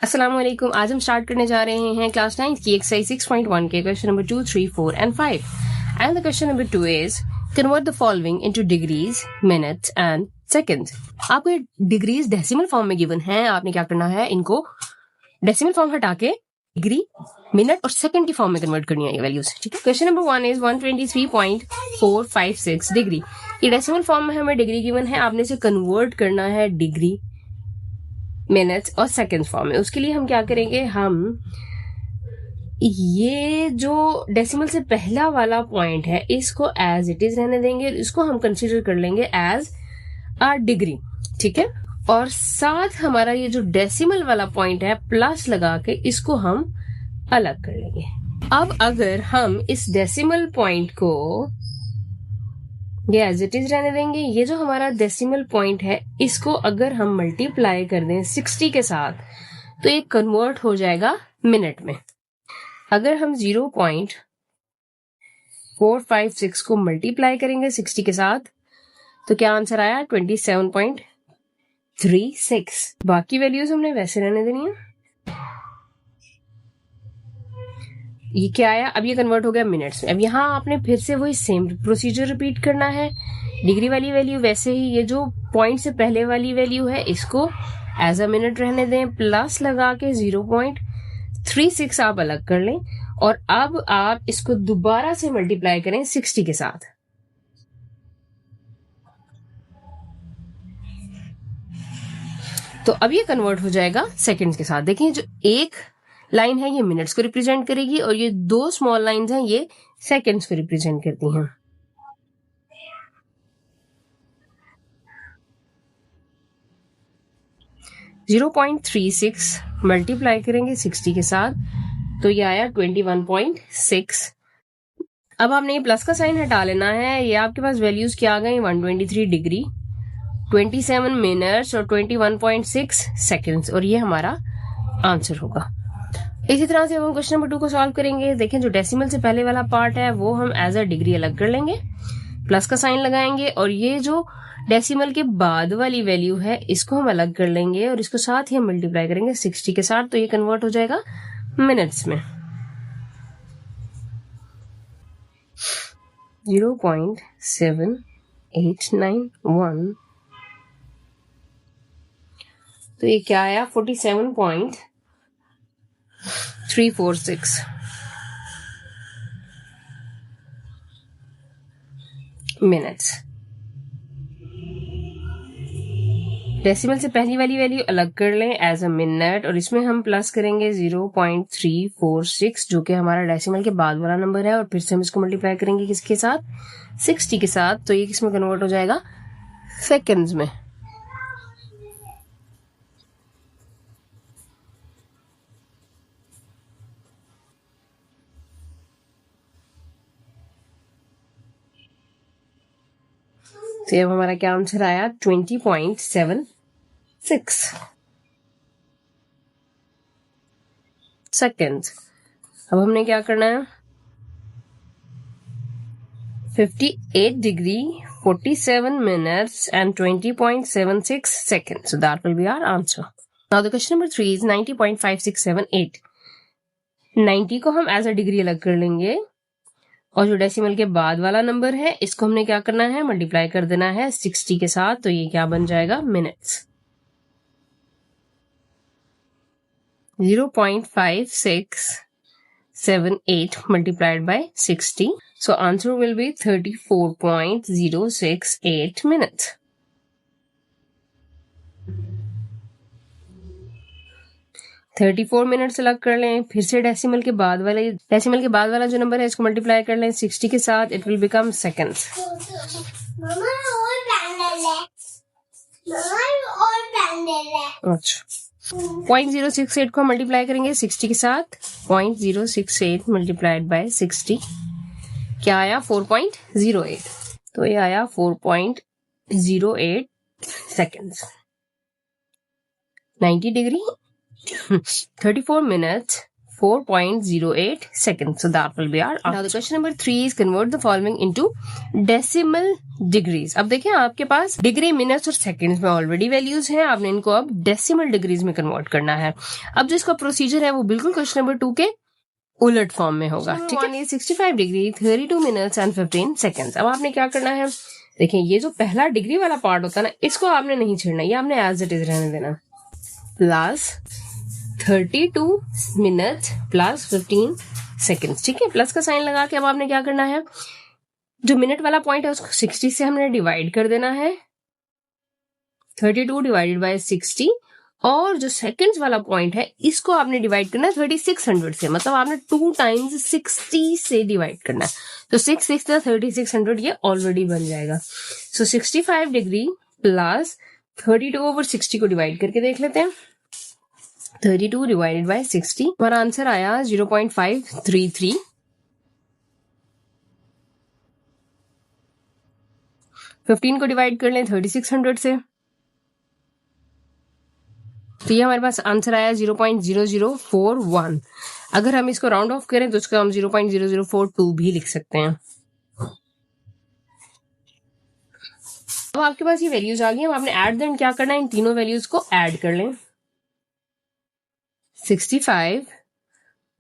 अस्सलाम वालेकुम। आज हम स्टार्ट करने जा रहे हैं क्लास 9 की एक्सरसाइज 6.1 के question number 2, 3, 4 and 5। And the question number 2 is convert the following into degrees, minutes and seconds. आपको ये डिग्रीज डेसिमल फॉर्म में गिवन है। आपने क्या करना है, इनको डेसिमल फॉर्म हटा के डिग्री, मिनट और सेकंड की फॉर्म में कन्वर्ट करनी है ये वैल्यूज। ठीक है। Question number 1 is 123.456 degree. ये डेसिमल फॉर्म में हमें डिग्री गिवन है, आपने इसे कन्वर्ट करना है डिग्री, मिनट्स और सेकंड्स फॉर्म में। उसके लिए हम क्या करेंगे, हम ये जो डेसिमल से पहला वाला पॉइंट है इसको एज इट इज रहने देंगे, इसको हम कंसीडर कर लेंगे एज अ डिग्री। ठीक है। और साथ हमारा ये जो डेसिमल वाला पॉइंट है प्लस लगा के इसको हम अलग कर लेंगे। अब अगर हम इस डेसिमल पॉइंट को ये एज इट इज रहने देंगे, ये जो हमारा डेसिमल पॉइंट है इसको अगर हम मल्टीप्लाई कर दें 60 के साथ तो ये कन्वर्ट हो जाएगा मिनट में। अगर हम 0.456 को मल्टीप्लाई करेंगे 60 के साथ तो क्या आंसर आया, 27.36। बाकी वैल्यूज हमने वैसे रहने देनी है। ये क्या आया, अब ये कन्वर्ट हो गया मिनट्स में। अब यहाँ आपने फिर से वही सेम प्रोसीजर रिपीट करना है। डिग्री वाली वैल्यू वैसे ही, ये जो पॉइंट से पहले वाली वैल्यू है इसको एज अ मिनट रहने दें, प्लस लगा के 0.36 आप अलग कर लें और अब आप इसको दोबारा से मल्टीप्लाई करें 60 के साथ। तो अब ये कन्वर्ट हो जाएगा सेकंड्स के साथ। देखिए जो एक लाइन है ये मिनट्स को रिप्रेजेंट करेगी और ये दो स्मॉल लाइंस हैं ये सेकंड्स को रिप्रेजेंट करती हैं। जीरो 0.36 मल्टीप्लाई करेंगे 60 के साथ तो ये आया 21.6। अब आपने ये प्लस का साइन हटा लेना है। ये आपके पास वैल्यूज क्या आ गई, 123 डिग्री, 27 मिनट्स और 21.6 सेकंड्स, और ये हमारा आंसर होगा। इसी तरह से हम क्वेश्चन नंबर 2 को सॉल्व करेंगे। देखें जो डेसिमल से पहले वाला पार्ट है वो हम एज अ डिग्री अलग कर लेंगे, प्लस का साइन लगाएंगे और ये जो डेसिमल के बाद वाली वैल्यू है इसको हम अलग कर लेंगे और इसको साथ ही हम मल्टीप्लाई करेंगे 60 के साथ तो ये कन्वर्ट हो जाएगा मिनट्स में। 0.7891 तो ये क्या आया, 47.346 मिनट्स। डेसिमल से पहली वाली वैल्यू अलग कर लें एज अ मिनट और इसमें हम प्लस करेंगे 0.346 जो कि हमारा डेसिमल के बाद वाला नंबर है और फिर से हम इसको मल्टीप्लाई करेंगे किसके साथ, 60 के साथ, तो ये किसमें कन्वर्ट हो जाएगा, सेकंड्स में। तो अब हमारा क्या आंसर आया, 20.76 सेकेंड्स। अब हमने क्या करना है, 58 degree, 47 minutes and 20.76 seconds. So that will be our answer. Now the question number 3 is 90.5678. 90 को हम एज अ डिग्री अलग कर लेंगे और जो डेसिमल के बाद वाला नंबर है इसको हमने क्या करना है, मल्टीप्लाई कर देना है 60 के साथ तो ये क्या बन जाएगा, minutes. 0.5678 multiplied by 60. So answer will be 34.068 minutes. Minutes अलग कर लें, फिर से डेसिमल के बाद वाला जो नंबर है इसको मल्टीप्लाई कर लें 60 के साथ, इट विल बिकम सेकंड्स। अच्छा, 0.068 को मल्टीप्लाई करेंगे 60 के साथ, 0.068 मल्टीप्लाइड बाय 60 क्या आया, 4.08, तो ये आया 4.08 seconds. 90 degree, 34 minutes, 4.08 seconds. So that will be our answer. Now the question number 3 is convert the following into decimal degrees. अब देखिए आपके पास डिग्री, मिनट्स और सेकंड्स में ऑलरेडी वैल्यूज हैं, आपने इनको अब डेसिमल डिग्रीज में कन्वर्ट करना है. अब जो इसका प्रोसीजर है वो बिल्कुल क्वेश्चन नंबर 2 के उलट फॉर्म में होगा. ठीक है, 65 डिग्री 32 मिनट्स एंड 15 सेकेंड्स. अब आपने क्या करना है, देखिए ये जो पहला डिग्री वाला पार्ट होता है ना, इसको आपने नहीं छेड़ना, ये आपने एज इट इज रहने देना. Plus 32 minutes plus 15 seconds. ठीक है, प्लस का साइन लगा के अब आपने क्या करना है, जो मिनट वाला पॉइंट है उसको 60 से हमने डिवाइड कर देना है. 32 डिवाइडेड बाय 60, और जो सेकंड्स वाला पॉइंट है इसको आपने डिवाइड करना है 3600 से. मतलब आपने 2 टाइम्स 60 से डिवाइड करना है. तो 6 6 3600 ये ऑलरेडी बन जाएगा. सो 65 डिग्री प्लस 32 ओवर 60 को डिवाइड करके देख लेते हैं. 32 डिवाइडेड बाय 60, हमारा आंसर आया 0.533. फिफ्टीन को डिवाइड कर लें 3600 से, तो ये हमारे पास आंसर आया 0.0041. अगर हम इसको राउंड ऑफ करें तो इसको हम 0.0042 भी लिख सकते हैं. अब आपके पास ये वैल्यूज आ गई. अब आपने एट द एंड क्या करना है, इन तीनों वैल्यूज को ऐड कर लें. 65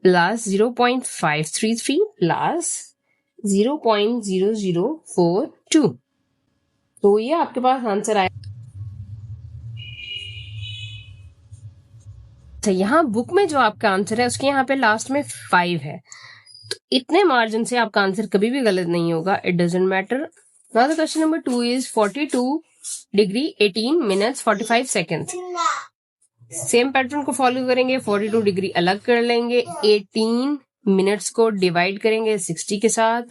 प्लस 0.533 प्लस 0.0042, तो ये आपके पास आंसर आया. तो यहाँ बुक में जो आपका आंसर है उसके यहाँ पे लास्ट में 5 है, तो इतने मार्जिन से आपका आंसर कभी भी गलत नहीं होगा. It doesn't matter. Now the question number 2 is 42 degree 18 minutes 45 seconds. Same pattern को फॉलो करेंगे. 42 डिग्री अलग कर लेंगे, 18 मिनट्स को डिवाइड करेंगे 60 के साथ,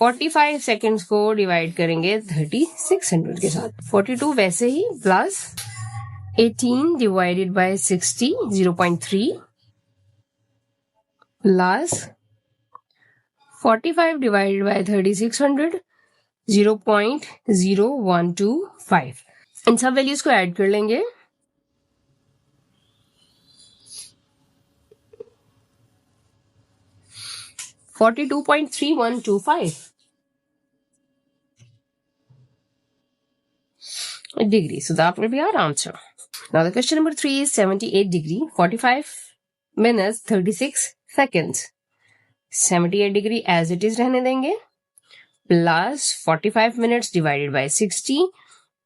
45 सेकेंड्स को डिवाइड करेंगे 3600 के साथ. 42 वैसे ही plus 18 divided by 60 0.3 plus 45 divided by 3600 0.0125. इन सब वैल्यूज को ऐड कर लेंगे. $42.3125 degree. So that will be our answer. Now the question number 3 is 78 degree 45 minutes 36 seconds. 78 degree as it is रहने देंगे, plus 45 minutes divided by 60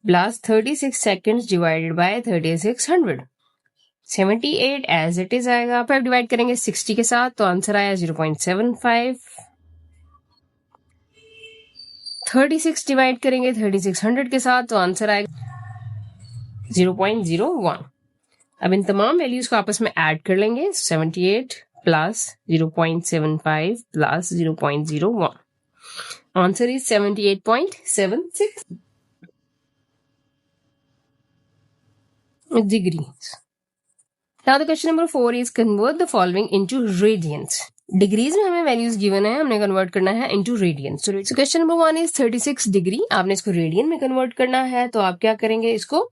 plus 36 seconds divided by 3600. 78 as it is आएगा. 5 divide करेंगे 60 के साथ, तो answer आया 0.75. 36 divide करेंगे 3600 के साथ, तो आंसर आएगा 0.01. अब इन तमाम वैल्यूज को आपस में ऐड कर लेंगे. 78 plus 0.75 plus 0.01. Answer is 78.76 degrees. Now the question number 4 is convert the following into radians. Degrees में हमें वैल्यूज गिवन है, हमने कन्वर्ट करना है into radian. So question number 1 is 36 degree. आपने इसको रेडियन में कन्वर्ट करना है, तो आप क्या करेंगे, इसको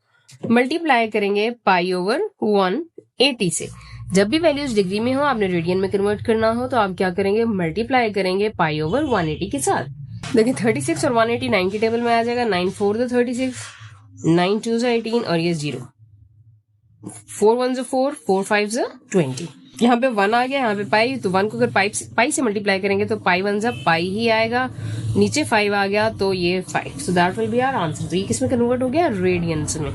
मल्टीप्लाई करेंगे पाई ओवर 180 से. जब भी वैल्यूज डिग्री में हो, आपने रेडियन में कन्वर्ट करना हो, तो आप क्या करेंगे, मल्टीप्लाई करेंगे पाई ओवर 180 के साथ. देखिए 36 और 180 9 की टेबल में आ जाएगा. 9 4 36, 9 2 18 और ये 0. 4 1 4, 4 5 20. यहाँ पे 1 आ गया, यहाँ पे पाई, तो 1 को अगर पाई से मल्टीप्लाई करेंगे तो पाई 1 पाई ही आएगा. नीचे 5 आ गया तो ये 5. So that will be our answer. तो ये किसमें कन्वर्ट हो गया, रेडियंस में.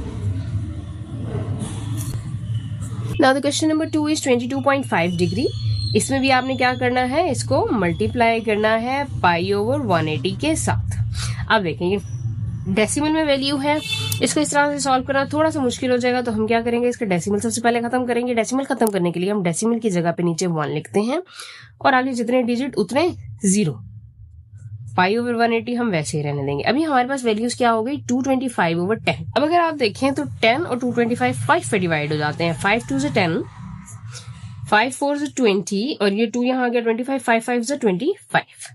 Now the question number 2 is 22.5 degree. इसमें भी आपने क्या करना है, इसको मल्टीप्लाई करना है पाई ओवर 180 के साथ. अब देखेंगे डेसिमल में वैल्यू है, इसको इस तरह से सॉल्व करना थोड़ा सा मुश्किल हो जाएगा, तो हम क्या करेंगे, इसका डेसिमल सबसे पहले खत्म करेंगे. डेसिमल खत्म करने के लिए हम डेसिमल की जगह पे नीचे 1 लिखते हैं और आगे जितने डिजिट उतने 0. पाई ओवर 180 हम वैसे ही रहने देंगे. अभी हमारे पास वैल्यूज क्या हो गई, 225 ओवर 10. अब अगर आप देखें तो 10 और 225 5 पे डिवाइड हो जाते हैं. 5 2 से 10, 5 4 से 20 और ये 2 यहाँ आ गया 25, 5 5 से 25.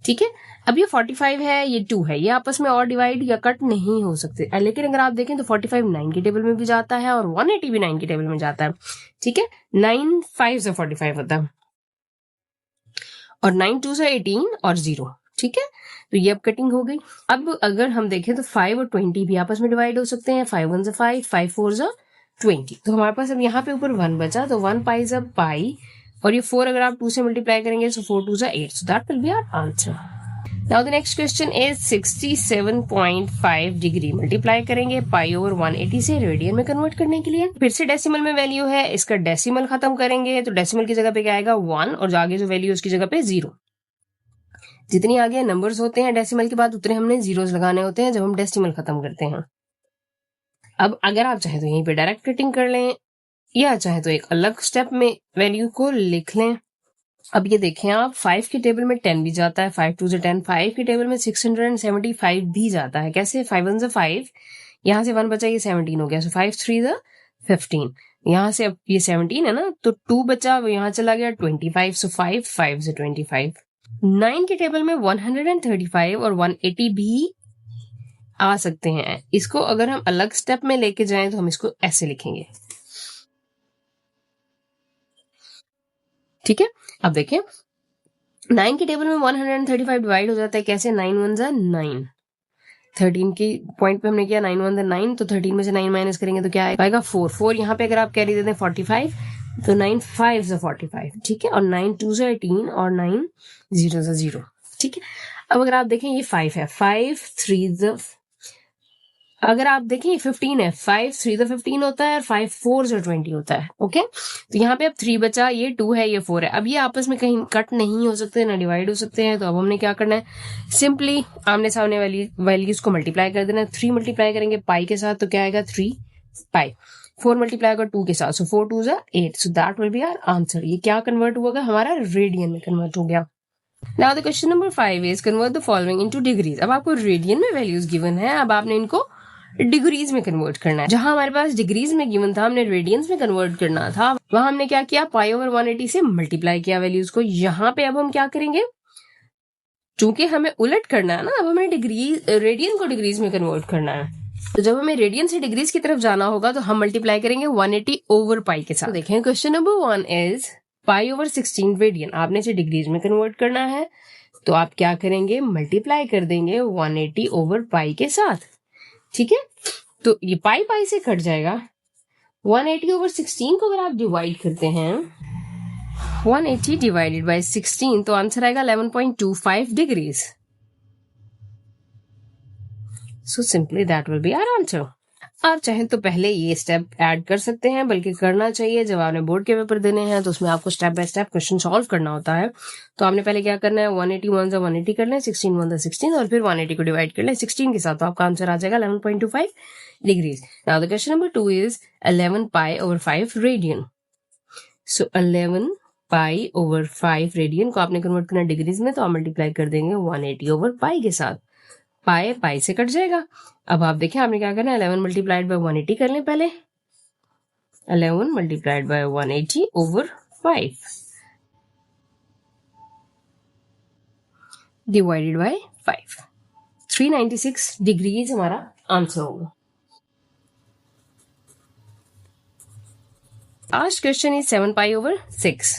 ठीक है. अब ये 45 है, ये 2 है, ये आपस में और डिवाइड या कट नहीं हो सकते। लेकिन अगर आप देखें तो 45 9 के टेबल में भी जाता है और 180 भी 9 के टेबल में जाता है। ठीक है, 9 5 से 45 होता है और 9 2 से 18 और 0। ठीक है, तो ये अब कटिंग हो गई। अब अगर हम देखें तो 5 और 20 भी आपस में डिवाइड हो सकते हैं। 5 1 से 5, 5 4 से 20। तो हमारे पास अब यहाँ पे ऊपर 1 बचा, तो 1 पाई से पाई, और ये 4 अगर आप 2 से मल्टीप्लाई करेंगे तो 4 2 से 8। So that will be our answer. Now the next question is 67.5 degree multiply करेंगे पाई ओवर 180 से रेडियन में कन्वर्ट करने के लिए। फिर से डेसिमल में वैल्यू है, इसका डेसिमल खत्म करेंगे तो डेसिमल की जगह पे क्या आएगा 1, और आगे जो वैल्यू उसकी जगह पे 0। जितनी आगे नंबर्स होते हैं डेसिमल के बाद उतने हमने जीरोस लगाने होते हैं जब हम डेसिमल खत्म करते हैं। अब अगर आप चाहे तो यहीं पे डायरेक्ट कटिंग कर लें, या चाहे तो एक अलग स्टेप में वैल्यू को लिख लें। अब ये देखें आप, 5 के टेबल में 10 भी जाता है, 5 2 से 10। 5 के टेबल में 675 भी जाता है। कैसे? 5 1 से 5, यहाँ से 1 बचा, ये 17 हो गया। सो 5 3 से 15, यहाँ से अब ये 17 है ना, तो 2 बचा, वो यहाँ चला गया 25। सो 5 5 से 25। 9 के टेबल में 135 और 180 भी आ सकते हैं। इसको अगर हम अलग स्टेप में लेके जाएं तो हम इसको ऐसे लिखेंगे। ठीक है, अब देखें 9 के टेबल में 135 डिवाइड हो जाता है। कैसे? 9 1 जा 9। 13 की पॉइंट पे हमने किया 9 1 9, तो 13 में से 9 माइनस करेंगे तो क्या आएगा 4 4। यहाँ पे अगर आप कैरी दे दें 45, तो 9 5 से 45। ठीक है, और 9 2 से 18 और 9 0 से 0। ठीक है, अब अगर आप देखें ये 5 है, 5 3 से, अगर आप देखें ये 15 है, 5 3 से 15 होता है और 5 4 से 20 होता है। ओके, तो यहाँ पे अब 3 बचा, ये 2 है, ये 4 है। अब ये आपस में कहीं कट नहीं हो सकते, ना डिवाइड हो सकते हैं। तो अब हमने क्या करना है, सिंपली आमने सामने वाली वैल्यूज को मल्टीप्लाई कर देना है। 3 मल्टीप्लाई करेंगे पाई के साथ तो क्या आएगा 3 पाई। 4 मल्टीप्लाई होगा 2 के साथ, सो 4 2 जा 8। So that will be our answer. ये क्या कन्वर्ट हुआ? हमारा रेडियन में कन्वर्ट हो गया। Now the question number 5 is convert the following into degrees. अब आपको रेडियन में वैल्यूज गिवन है, अब आपने इनको डिग्रीज में कन्वर्ट करना है। जहां हमारे पास डिग्रीज में गिवन था, हमने रेडियंस में कन्वर्ट करना था, वहां हमने क्या किया, पाई ओवर 180 से मल्टीप्लाई किया वैल्यूज को। यहाँ पे अब हम क्या करेंगे, चूंकि हमें उलट करना है ना, अब हमें रेडियन को डिग्रीज में कन्वर्ट करना है। तो जब हमें रेडियन से डिग्रीज की तरफ जाना होगा तो हम मल्टीप्लाई करेंगे 180 ओवर पाई के साथ। तो देखें question number 1 is pi over 16 radian. आपने इसे डिग्रीज में कन्वर्ट करना है, तो आप क्या करेंगे, मल्टीप्लाई कर देंगे 180 ओवर पाई के साथ। ठीक है, तो ये पाई पाई से कट जाएगा। 180 ओवर 16 को अगर आप डिवाइड करते हैं, 180 डिवाइडेड बाय 16, तो आंसर आएगा 11.25 degrees. So simply that will be our answer. आप चाहें तो पहले ये स्टेप ऐड कर सकते हैं, बल्कि करना चाहिए। जब आपने बोर्ड के पेपर देने हैं तो उसमें आपको step by step question solve करना होता है। तो आपने पहले क्या करना है, 180 1 से 180 कर लें, 16 1 से 16, और फिर 180 को डिवाइड कर लें 16 के साथ, तो आपका आंसर आ जाएगा 11.25 degrees. Now the question number 2 is 11 pi over 5 radian. So 11 pi over 5 radian को आपने कन्वर्ट करना डिग्रीज में, तो आप मल्टीप्लाई कर देंगे 180 ओवर पाई के साथ। पाई पाई से कट जाएगा। अब आप देखें आपने क्या करना है, 11 मल्टीप्लाइड बाय 180 कर लें पहले। 11 multiplied by 180 over 5 divided by 5, 396 degrees हमारा आंसर होगा। Last question is 7 pi over 6।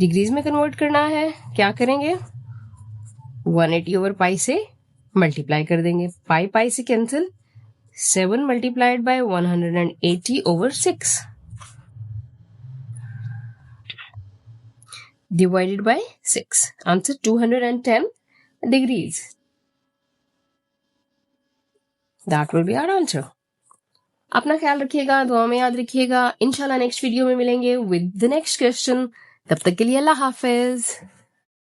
Degrees में कन्वर्ट करना है, क्या करेंगे, 180 ओवर पाई से मल्टीप्लाई कर देंगे। पाई पाई से cancel, 7 multiplied by 180 over 6 divided by 6, answer 210 degrees. That will be our answer. अपना ख्याल रखिएगा, दुआ में याद रखिएगा। इंशाल्लाह नेक्स्ट वीडियो में मिलेंगे विद द नेक्स्ट क्वेश्चन। तब तक के लिए अल्लाह हाफिज।